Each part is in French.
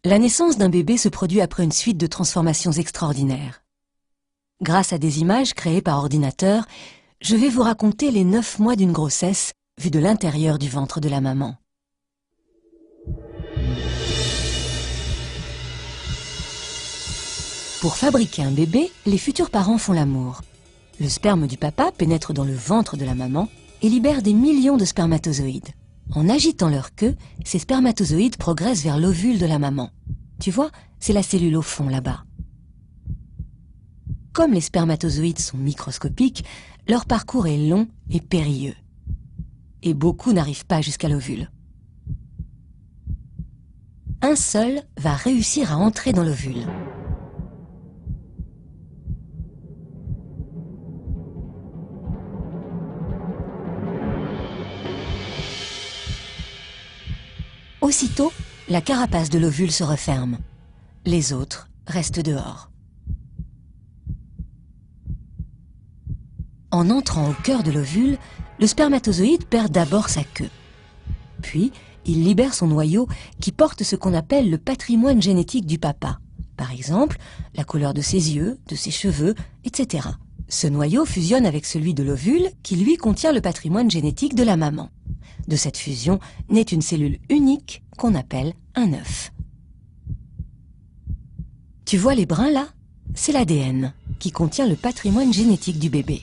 La naissance d'un bébé se produit après une suite de transformations extraordinaires. Grâce à des images créées par ordinateur, je vais vous raconter les 9 mois d'une grossesse vue de l'intérieur du ventre de la maman. Pour fabriquer un bébé, les futurs parents font l'amour. Le sperme du papa pénètre dans le ventre de la maman et libère des millions de spermatozoïdes. En agitant leur queue, ces spermatozoïdes progressent vers l'ovule de la maman. Tu vois, c'est la cellule au fond là-bas. Comme les spermatozoïdes sont microscopiques, leur parcours est long et périlleux. Et beaucoup n'arrivent pas jusqu'à l'ovule. Un seul va réussir à entrer dans l'ovule. Aussitôt, la carapace de l'ovule se referme. Les autres restent dehors. En entrant au cœur de l'ovule, le spermatozoïde perd d'abord sa queue. Puis, il libère son noyau qui porte ce qu'on appelle le patrimoine génétique du papa. Par exemple, la couleur de ses yeux, de ses cheveux, etc. Ce noyau fusionne avec celui de l'ovule qui lui contient le patrimoine génétique de la maman. De cette fusion naît une cellule unique qu'on appelle un œuf. Tu vois les brins là? C'est l'ADN qui contient le patrimoine génétique du bébé.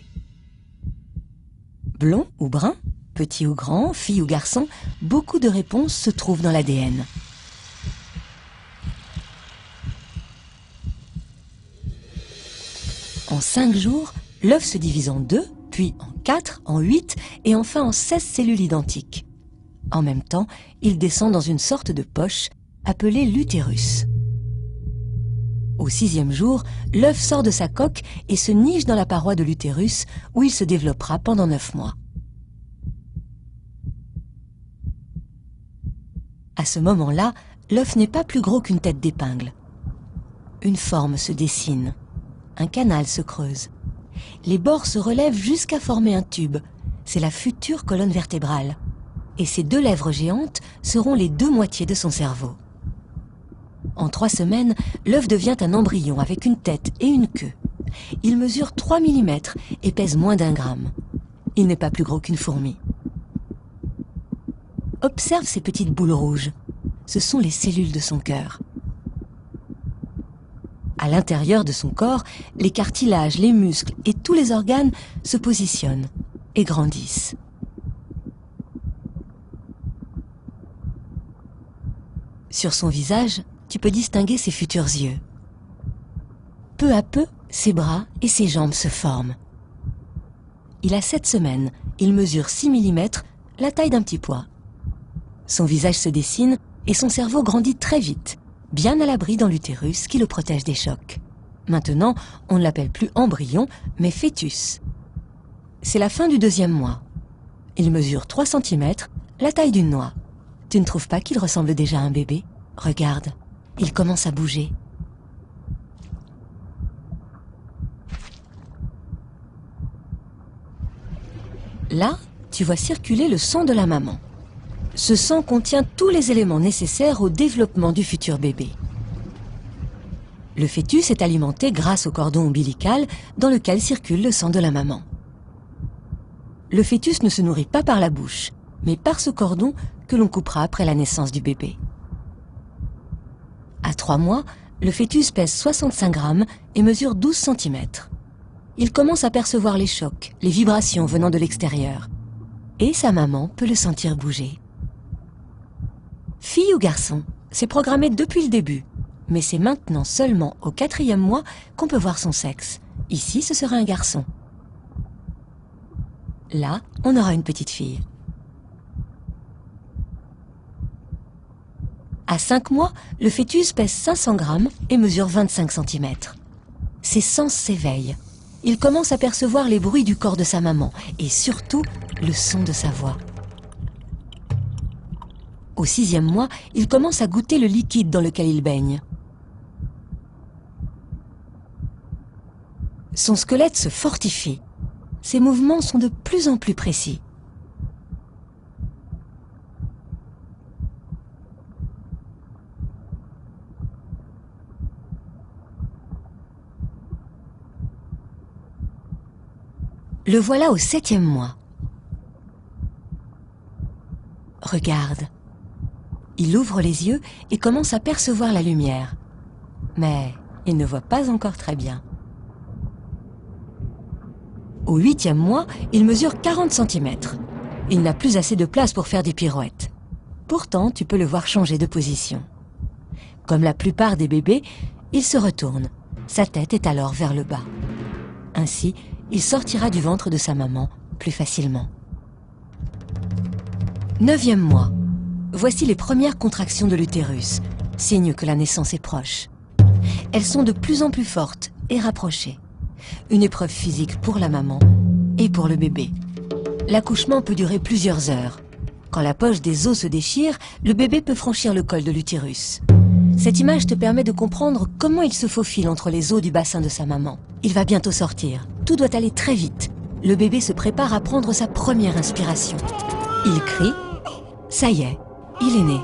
Blond ou brun, petit ou grand, fille ou garçon, beaucoup de réponses se trouvent dans l'ADN. En 5 jours, l'œuf se divise en 2, puis en 4, en 8 et enfin en 16 cellules identiques. En même temps, il descend dans une sorte de poche appelée l'utérus. Au 6e jour, l'œuf sort de sa coque et se niche dans la paroi de l'utérus où il se développera pendant 9 mois. À ce moment-là, l'œuf n'est pas plus gros qu'une tête d'épingle. Une forme se dessine, un canal se creuse. Les bords se relèvent jusqu'à former un tube. C'est la future colonne vertébrale. Et ses 2 lèvres géantes seront les 2 moitiés de son cerveau. En 3 semaines, l'œuf devient un embryon avec une tête et une queue. Il mesure 3 mm et pèse moins d'1 gramme. Il n'est pas plus gros qu'une fourmi. Observe ces petites boules rouges. Ce sont les cellules de son cœur. À l'intérieur de son corps, les cartilages, les muscles et tous les organes se positionnent et grandissent. Sur son visage, tu peux distinguer ses futurs yeux. Peu à peu, ses bras et ses jambes se forment. Il a 7 semaines, il mesure 6 mm, la taille d'un petit pois. Son visage se dessine et son cerveau grandit très vite, bien à l'abri dans l'utérus qui le protège des chocs. Maintenant, on ne l'appelle plus embryon, mais fœtus. C'est la fin du 2e mois. Il mesure 3 cm, la taille d'une noix. Tu ne trouves pas qu'il ressemble déjà à un bébé? Regarde, il commence à bouger. Là, tu vois circuler le sang de la maman. Ce sang contient tous les éléments nécessaires au développement du futur bébé. Le fœtus est alimenté grâce au cordon ombilical dans lequel circule le sang de la maman. Le fœtus ne se nourrit pas par la bouche, mais par ce cordon que l'on coupera après la naissance du bébé. À 3 mois, le fœtus pèse 65 grammes et mesure 12 cm. Il commence à percevoir les chocs, les vibrations venant de l'extérieur. Et sa maman peut le sentir bouger. Fille ou garçon, c'est programmé depuis le début. Mais c'est maintenant seulement au 4e mois qu'on peut voir son sexe. Ici, ce sera un garçon. Là, on aura une petite fille. À 5 mois, le fœtus pèse 500 grammes et mesure 25 cm. Ses sens s'éveillent. Il commence à percevoir les bruits du corps de sa maman et surtout le son de sa voix. Au 6e mois, il commence à goûter le liquide dans lequel il baigne. Son squelette se fortifie. Ses mouvements sont de plus en plus précis. Le voilà au 7e mois. Regarde. Il ouvre les yeux et commence à percevoir la lumière. Mais il ne voit pas encore très bien. Au 8e mois, il mesure 40 cm. Il n'a plus assez de place pour faire des pirouettes. Pourtant, tu peux le voir changer de position. Comme la plupart des bébés, il se retourne. Sa tête est alors vers le bas. Ainsi, il sortira du ventre de sa maman plus facilement. 9e mois. Voici les premières contractions de l'utérus, signe que la naissance est proche. Elles sont de plus en plus fortes et rapprochées. Une épreuve physique pour la maman et pour le bébé. L'accouchement peut durer plusieurs heures. Quand la poche des os se déchire, le bébé peut franchir le col de l'utérus. Cette image te permet de comprendre comment il se faufile entre les os du bassin de sa maman. Il va bientôt sortir. Tout doit aller très vite. Le bébé se prépare à prendre sa première inspiration. Il crie. Ça y est, il est né.